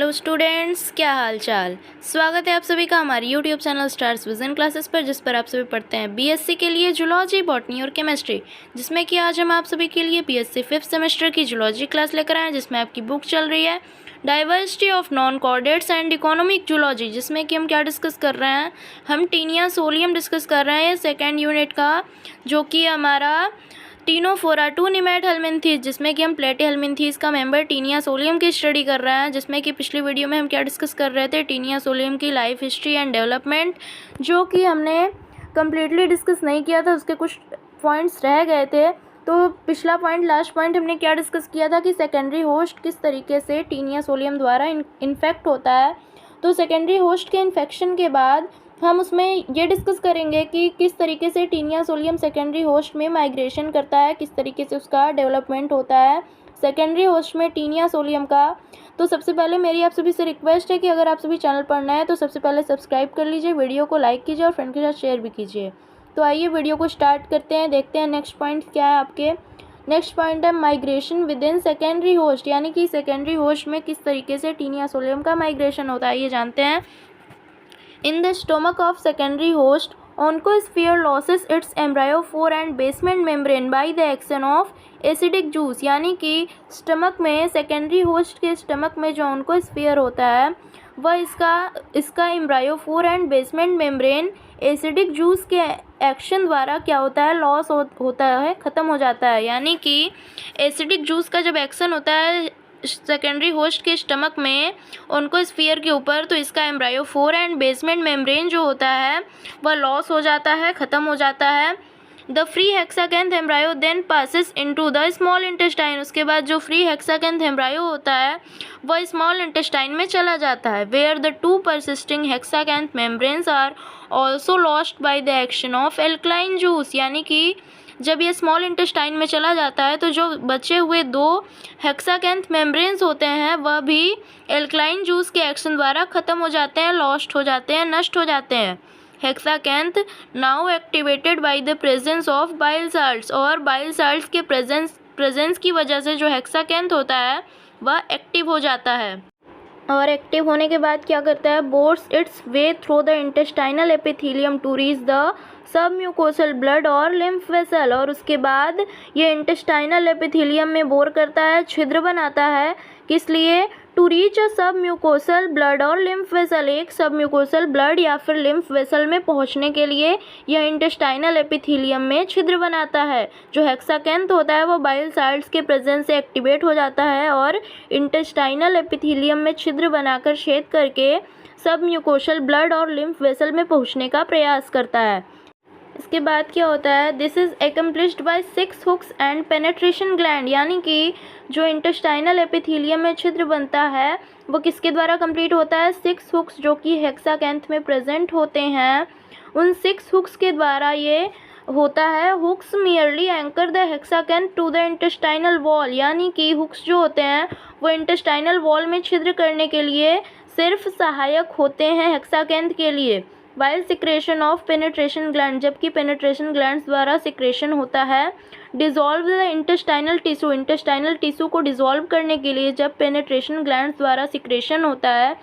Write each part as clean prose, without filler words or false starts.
Hello students, क्या हाल चाल। स्वागत है आप सभी का हमारे YouTube channel stars vision classes पर, जिस पर आप सभी पढ़ते हैं बीएससी के लिए जूलॉजी, बॉटनी और केमिस्ट्री, जिसमें कि आज हम आप सभी के लिए बीएससी 5th सेमेस्टर की जूलॉजी क्लास लेकर आए हैं, जिसमें आपकी बुक चल रही है diversity of non chordates and economic zoology, जिसमें कि हम क्या डिस्कस कर रहे हैं, हम टीनिया सोलियम डिस्कस कर रहे हैं सेकेंड यूनिट का, जो कि हमारा टीनोफोरा टू निमेट हेलमिन्थीस, जिसमें कि हम प्लेटी हेलमिन्थीस का मेंबर टीनिया सोलियम की स्टडी कर रहे हैं। जिसमें कि पिछली वीडियो में हम क्या डिस्कस कर रहे थे, टीनिया सोलियम की लाइफ हिस्ट्री एंड डेवलपमेंट, जो कि हमने कम्प्लीटली डिस्कस नहीं किया था, उसके कुछ पॉइंट्स रह गए थे। तो पिछला पॉइंट, लास्ट पॉइंट हमने क्या डिस्कस किया था कि सेकेंडरी होस्ट किस तरीके से टीनिया सोलियम द्वारा इन्फेक्ट होता है। तो सेकेंडरी होस्ट के इन्फेक्शन के बाद हम उसमें ये डिस्कस करेंगे कि किस तरीके से टीनिया सोलियम सेकेंडरी होस्ट में माइग्रेशन करता है, किस तरीके से उसका डेवलपमेंट होता है सेकेंडरी होस्ट में टीनिया सोलियम का। तो सबसे पहले मेरी आप सभी से रिक्वेस्ट है कि अगर आप सभी चैनल पर नए हैं तो सबसे पहले सब्सक्राइब कर लीजिए, वीडियो को लाइक कीजिए और फ्रेंड के साथ शेयर भी कीजिए। तो आइए वीडियो को स्टार्ट करते हैं, देखते हैं नेक्स्ट पॉइंट क्या है आपके। नेक्स्ट पॉइंट है migration with in secondary host, यानी कि सेकेंडरी होस्ट में किस तरीके से टीनिया सोलियम का माइग्रेशन होता है, ये जानते हैं। In the stomach of secondary host, oncosphere loses its embryophore and basement membrane by the action of acidic juice, यानी कि स्टमक में, सेकेंडरी होस्ट के स्टमक में जो ऑन्कोस्फीयर होता है वह इसका embryophore and basement membrane acidic juice के एक्शन द्वारा क्या होता है, लॉस होता है, ख़त्म हो जाता है। यानी कि एसिडिक जूस का जब एक्शन होता है सेकेंडरी होस्ट के स्टमक में ऑन्कोस्फीयर के ऊपर, तो इसका एम्ब्रायोफोर एंड बेसमेंट मेम्ब्रेन जो होता है वह लॉस हो जाता है, ख़त्म हो जाता है। The free hexacanth embryo then passes into the small intestine, उसके बाद जो फ्री हेक्साकैंथ एम्ब्रायो होता है वह स्मॉल इंटेस्टाइन में चला जाता है। Where the two persisting hexacanth membranes are also lost by the action of alkaline juice, यानी कि जब ये स्मॉल इंटेस्टाइन में चला जाता है तो जो बचे हुए दो हेक्साकैंथ मेम्ब्रेन्स होते हैं वह भी एल्कलाइन जूस के एक्शन द्वारा ख़त्म हो जाते हैं, लॉस्ट हो जाते हैं, नष्ट हो जाते हैं। Hexacanth now activated by the presence of bile salts, और बाइल साल्ट्स के प्रेजेंस की वजह से जो हेक्साकैंथ होता है वह एक्टिव हो जाता है, और एक्टिव होने के बाद क्या करता है, bores its way through the intestinal epithelium to reach the sub mucosal blood और लिम्फ वेसल, और उसके बाद ये इंटेस्टाइनल एपिथेलियम में बोर करता है, छिद्र बनाता है, किस लिए, टू रीच अ सब म्यूकोसल ब्लड और लिम्फ वेसल, एक सब म्यूकोसल ब्लड या फिर लिम्फ वेसल में पहुंचने के लिए यह इंटेस्टाइनल एपिथेलियम में छिद्र बनाता है। जो हेक्साकैंथ होता है वो बाइल साल्ट्स के प्रेजेंस से एक्टिवेट हो जाता है और इंटेस्टाइनल एपिथेलियम में छिद्र बनाकर छेद करके सब म्यूकोसल ब्लड और लिम्फ वेसल में पहुंचने का प्रयास करता है। इसके बाद क्या होता है, this is accomplished by 6 hooks and penetration gland, यानी कि जो इंटेस्टाइनल एपिथेलियम में छिद्र बनता है वो किसके द्वारा कंप्लीट होता है, 6 हुक्स जो कि हेक्साकैंथ में प्रेजेंट होते हैं, उन 6 हुक्स के द्वारा ये होता है। Hooks merely anchor the hexacanth to the intestinal wall, यानी कि हुक्स जो होते हैं वो इंटेस्टाइनल वॉल में छिद्र करने के लिए सिर्फ सहायक होते हैं हेक्साकैंथ के लिए। While secretion of penetration gland, जबकि पेनेट्रेशन ग्लैंड्स द्वारा सिक्रेशन होता है। Dissolve the intestinal tissue, intestinal tissue को डिसॉल्व करने के लिए जब पेनेट्रेशन ग्लैंड्स द्वारा सिक्रेशन होता है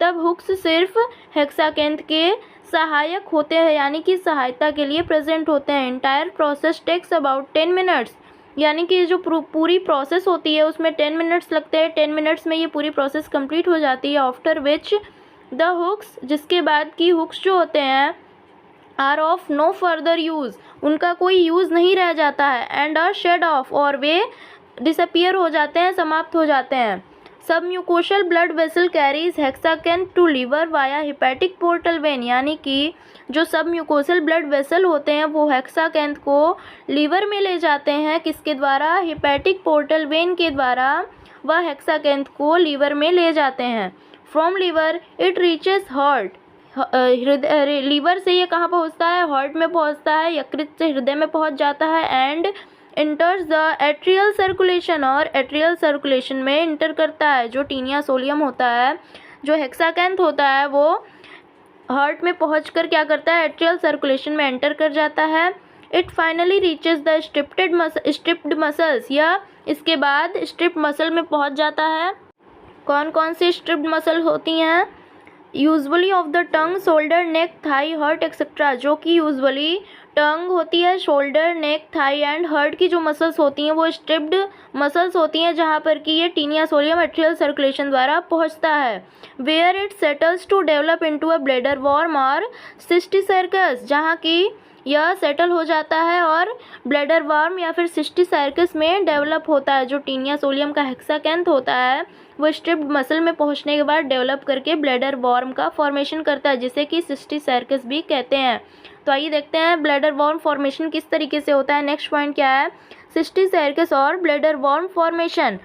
तब हुक्स सिर्फ हेक्साकैंथ के सहायक होते हैं, यानी कि सहायता के लिए प्रेजेंट होते हैं। Entire process takes about 10 minutes, यानी कि जो पूरी प्रोसेस होती है उसमें 10 मिनट्स लगते हैं, 10 मिनट्स में ये पूरी प्रोसेस कंप्लीट हो जाती है। आफ्टर विच द हुक्स, जिसके बाद की हुक्स जो होते हैं are of no further use, उनका कोई यूज़ नहीं रह जाता है, एंड आर शेड ऑफ, और वे डिसअपियर हो जाते हैं, समाप्त हो जाते हैं। Submucosal blood vessel carries hexacanth to liver via hepatic portal vein, यानी कि जो सब म्यूकोसल ब्लड वेसल होते हैं वो हेक्साकैंथ को लीवर में ले जाते हैं, किसके द्वारा, हिपैटिक पोर्टल वेन के द्वारा वह हेक्साकैंथ को लीवर में ले जाते हैं। From liver it reaches heart, liver से ये कहाँ पहुँचता है, हार्ट में पहुँचता है, यकृत से हृदय में पहुँच जाता है, एंड इंटर्स द एट्रियल सर्कुलेशन, और एट्रियल सर्कुलेशन में इंटर करता है। जो टीनिया सोलियम होता है, जो हेक्साकैंथ होता है वो हार्ट में पहुँचकर क्या करता है, एट्रियल सर्कुलेशन में एंटर कर जाता है। It finally reaches the striped muscles, या इसके बाद स्ट्रिप मसल में पहुँच जाता है, कौन कौन सी स्ट्रिप्ड मसल होती हैं? Usually of the tongue, shoulder, neck, thigh, heart etcetera, जो कि यूजुअली टंग होती है, shoulder, neck, thigh and heart की जो मसल्स होती हैं वो स्ट्रिप्ड मसल्स होती हैं, जहाँ पर कि ये टीनिया सोलियम एट्रियल सर्कुलेशन द्वारा पहुँचता है। Where it settles to develop into a bladder worm और सिस्टिसर्कस, जहाँ की यह सेटल हो जाता है और ब्लैडर वर्म या फिर सिस्टिसर्कस में डेवलप होता है। जो टीनिया सोलियम का हेक्साकैंथ होता है वो स्ट्रिप्ड मसल में पहुंचने के बाद डेवलप करके ब्लैडर वॉर्म का फॉर्मेशन करता है, जिसे कि सिस्टिसर्कस भी कहते हैं। तो आइए देखते हैं ब्लैडर वॉर्म फॉर्मेशन किस तरीके से होता है। नेक्स्ट पॉइंट क्या है? सिस्टिसर्कस और bladder worm formation.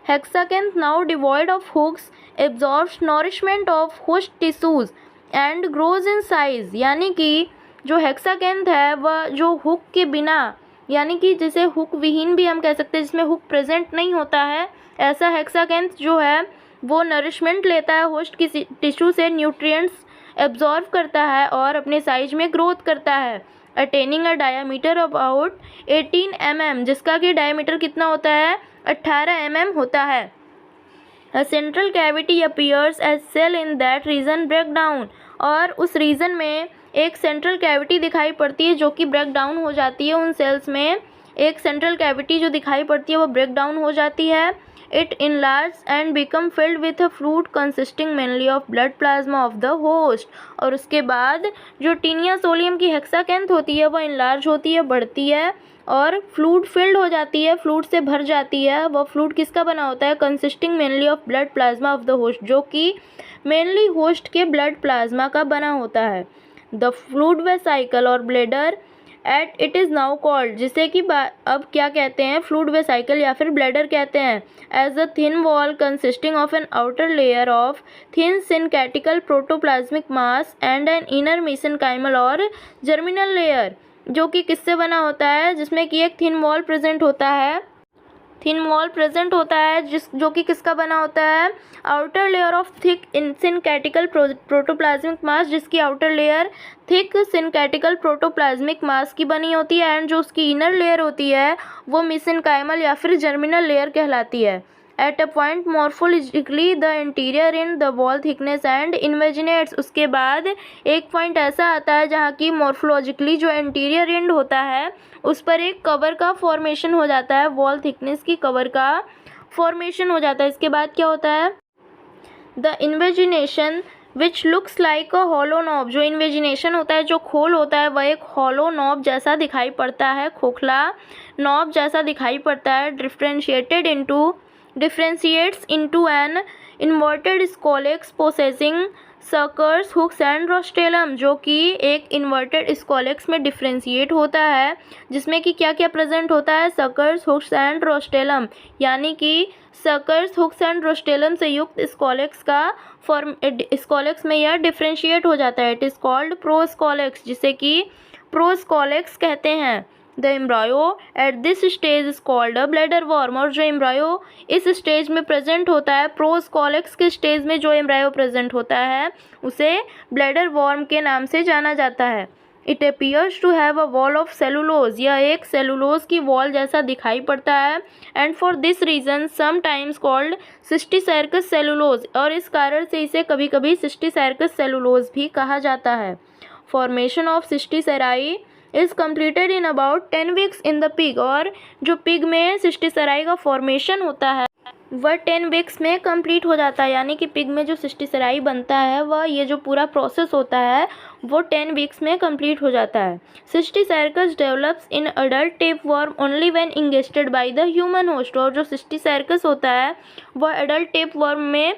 Hexacanth now devoid of hooks absorbs nourishment of host tissues and grows in size, यानी कि जो हेक्साकैंथ है वह जो हुक के बिना, यानी कि जिसे हुक विहीन भी हम कह सकते हैं, जिसमें हुक प्रेजेंट नहीं होता है, ऐसा हेक्साकैंथ जो है वो नरिशमेंट लेता है होस्ट की टिश्यू से, न्यूट्रिएंट्स एब्जॉर्व करता है और अपने साइज में ग्रोथ करता है। Attaining a diameter of about 18 mm, जिसका कि डायमीटर कितना होता है? 18 mm होता है। A central cavity appears as cell in that region break down, और उस रीजन में एक सेंट्रल कैविटी दिखाई पड़ती है जो कि ब्रेक डाउन हो जाती है। उन सेल्स में एक सेंट्रल कैविटी जो दिखाई पड़ती है वो ब्रेक डाउन हो जाती है। It enlarge and become filled with a fluid consisting mainly of blood plasma of the host, और उसके बाद जो टीनिया सोलियम की हेक्साकैंथ होती है वो इनलार्ज होती है, बढ़ती है और फ्लूइड फिल्ड हो जाती है, फ्लूइड से भर जाती है। वो फ्लूइड किसका बना होता है? Consisting mainly of blood plasma of the host, जो कि मेनली होस्ट के ब्लड प्लाज्मा का बना होता है। द फ्लूइड वेसाइकल और bladder at it is now called, जिसे कि अब क्या कहते हैं? फ्लूइड वेसाइकल या फिर ब्लैडर कहते हैं। As a thin wall consisting of an outer layer of thin syncytial protoplasmic mass and an inner mesenchymal और जर्मिनल लेयर, जो कि किससे बना होता है? जिसमें कि एक थिन वॉल प्रेजेंट होता है, जो कि किसका बना होता है? Outer layer of thick syncytial protoplasmic mass, जिसकी outer layer thick syncytial protoplasmic mass की बनी होती है, एंड जो उसकी इनर लेयर होती है वो मेसेनकाइमल या फिर जर्मिनल लेयर कहलाती है। At a point morphologically the interior in the wall thickness and invaginates, उसके बाद एक पॉइंट ऐसा आता है जहाँ की मॉर्फोलॉजिकली जो इंटीरियर एंड होता है उस पर एक कवर का फॉर्मेशन हो जाता है, वॉल थिकनेस की कवर का फॉर्मेशन हो जाता है। इसके बाद क्या होता है? The invagination which looks like a hollow knob, जो इन्वेजिनेशन होता है, जो खोल होता है, वह एक हॉलो नॉब जैसा दिखाई पड़ता है, खोखला नॉब जैसा दिखाई पड़ता है। Differentiates into an inverted scolex possessing circles, hooks and rostellum, जो कि एक इन्वर्टेड स्कोलेक्स में डिफ्रेंशिएट होता है, जिसमें कि क्या क्या प्रेजेंट होता है? सर्कल्स, हुक्स एंड रोस्टेलम, यानी कि सर्कल्स, हुक्स एंड रोस्टेलम से युक्त स्कोलेक्स का स्कोलेक्स में यह डिफ्रेंशिएट हो जाता है। इट इज़ कॉल्ड प्रोस्कोलेक्स, जिसे कि प्रोस्कोलेक्स कहते हैं। The embryo at this stage is called a bladder worm, और जो एम्ब्रायो इस स्टेज में प्रेजेंट होता है, प्रोस्कोलेक्स के स्टेज में जो एम्ब्रायो प्रेजेंट होता है उसे ब्लैडर वॉर्म के नाम से जाना जाता है। It appears to have a wall of cellulose, यह एक सेलुलोज की वॉल जैसा दिखाई पड़ता है। And for this reason sometimes called cysticercus cellulose, और इस कारण से इसे कभी कभी सिस्टिसर्कस सेलुलोज भी कहा जाता है। Formation of cysticerci is completed in about 10 weeks in the pig, और जो पिग में सिस्टिसेराई का फॉर्मेशन होता है वह 10 वीक्स में कंप्लीट हो जाता है, यानी कि पिग में जो सिस्टिसेराई बनता है वह ये जो पूरा प्रोसेस होता है वो 10 वीक्स में कंप्लीट हो जाता है। Cysticercus develops in adult tapeworm only when ingested by the human host, और जो सिस्टिसर्कस होता है वह एडल्ट टेपवर्म में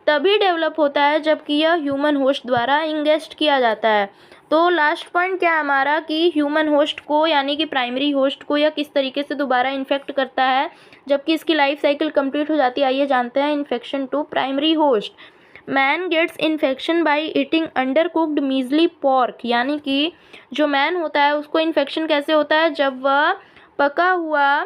तभी डेवलप होता है जबकि यह ह्यूमन होस्ट द्वारा इंगेस्ट किया जाता है। तो लास्ट पॉइंट क्या है हमारा कि ह्यूमन होस्ट को यानी कि प्राइमरी होस्ट को यह किस तरीके से दोबारा इन्फेक्ट करता है जबकि इसकी लाइफ साइकिल कंप्लीट हो जाती है। आइए जानते हैं infection to primary host. Man gets infection by eating under cooked measly pork, यानी कि जो मैन होता है उसको इन्फेक्शन कैसे होता है? जब वह पका हुआ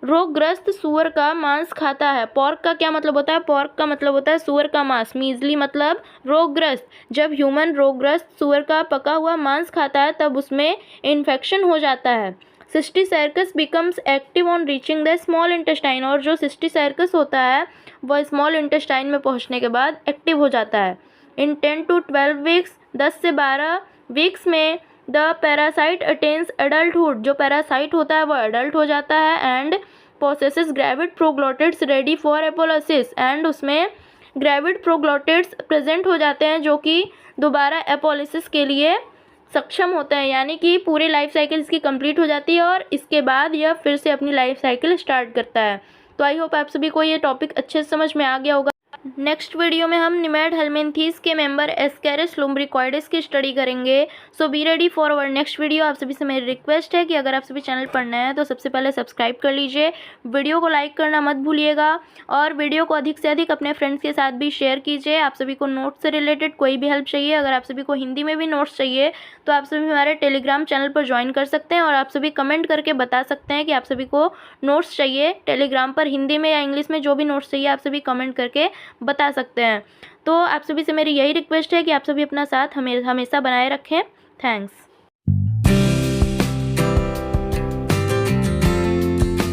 रोगग्रस्त सूअर का मांस खाता है। पॉर्क का क्या मतलब होता है? पॉर्क का मतलब होता है सूअर का मांस, मीजली मतलब रोगग्रस्त। जब ह्यूमन रोगग्रस्त सूअर का पका हुआ मांस खाता है तब उसमें इन्फेक्शन हो जाता है। Cysticercus becomes active on reaching the small intestine, और जो सिस्टिसर्कस होता है वह स्मॉल इंटेस्टाइन में पहुंचने के बाद एक्टिव हो जाता है। इन 10 to 12 वीक्स, 10 से 12 वीक्स में द पैरासाइट अटेन्स एडल्टहुड, जो पैरासाइट होता है वह एडल्ट हो जाता है। And possesses gravid proglottids ready for apolysis, and उसमें ग्रेविड प्रोग्लोटिड्स प्रेजेंट हो जाते हैं जो कि दोबारा एपोलिसिस के लिए सक्षम होते हैं, यानी कि पूरी लाइफ साइकिल इसकी कंप्लीट हो जाती है और इसके बाद यह फिर से अपनी लाइफ साइकिल स्टार्ट करता है। तो आई होप आप सभी को ये टॉपिक अच्छे से समझ में आ गया होगा। नेक्स्ट वीडियो में हम निमेड हेलमिंथीस के मेंबर एस्केरिस लुम्ब्रिकॉइडिस की स्टडी करेंगे। So be ready for our next video. आप सभी से मेरी रिक्वेस्ट है कि अगर आप सभी चैनल पर नए हैं तो सबसे पहले सब्सक्राइब कर लीजिए, वीडियो को लाइक करना मत भूलिएगा और वीडियो को अधिक से अधिक अपने फ्रेंड्स के साथ भी शेयर कीजिए। आप सभी को नोट्स से रिलेटेड कोई भी हेल्प चाहिए, अगर आप सभी को हिंदी में भी नोट्स चाहिए तो आप सभी हमारे टेलीग्राम चैनल पर ज्वाइन कर सकते हैं और आप सभी कमेंट करके बता सकते हैं कि आप सभी को नोट्स चाहिए टेलीग्राम पर, हिंदी में या इंग्लिश में, जो भी नोट्स चाहिए आप सभी कमेंट करके बता सकते हैं। तो आप सभी से मेरी यही रिक्वेस्ट है कि आप सभी अपना साथ हमेशा बनाए रखें। थैंक्स।